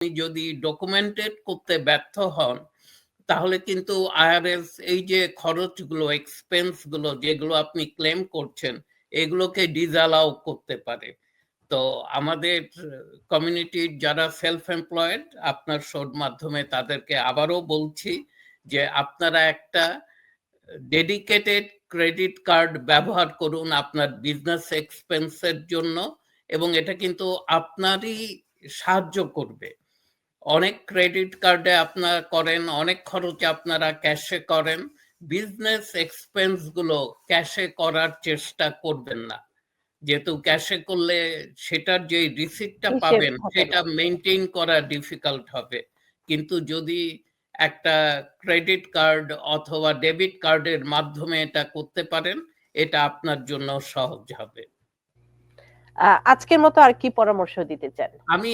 যদি ডকুমেন্টেড করতে ব্যর্থ হন তাহলে কিন্তু আইআরএস এই যে খরচগুলো এক্সপেন্সগুলো যেগুলো আপনি ক্লেম করছেন এগুলোকে ডিসঅ্যালাউ করতে পারে। তো আমাদের কমিউনিটির যারা সেলফ এমপ্লয়েড আপনার শোর মাধ্যমে তাদেরকে আবারও বলছি যে আপনারা একটা ডেডিকেটেড ক্রেডিট কার্ড ব্যবহার করুন আপনার বিজনেস এক্সপেন্সের জন্য এবং এটা কিন্তু আপনারই সাহায্য করবে। অনেক ক্রেডিট কার্ডে আপনারা করেন, অনেক খরচ আপনারা ক্যাশে করেন, বিজনেস এক্সপেন্স গুলো ক্যাশে করার চেষ্টা করবেন না, যেহেতু ক্যাশে করলে সেটার যে রিসিপ্টটা পাবেন সেটা মেনটেন করা ডিফিকাল্ট হবে। কিন্তু যদি একটা ক্রেডিট কার্ড অথবা ডেবিট কার্ডের মাধ্যমে এটা করতে পারেন এটা আপনার জন্য সহজ হবে। আজকের মতো আর কি পরামর্শ দিতে চান? আমি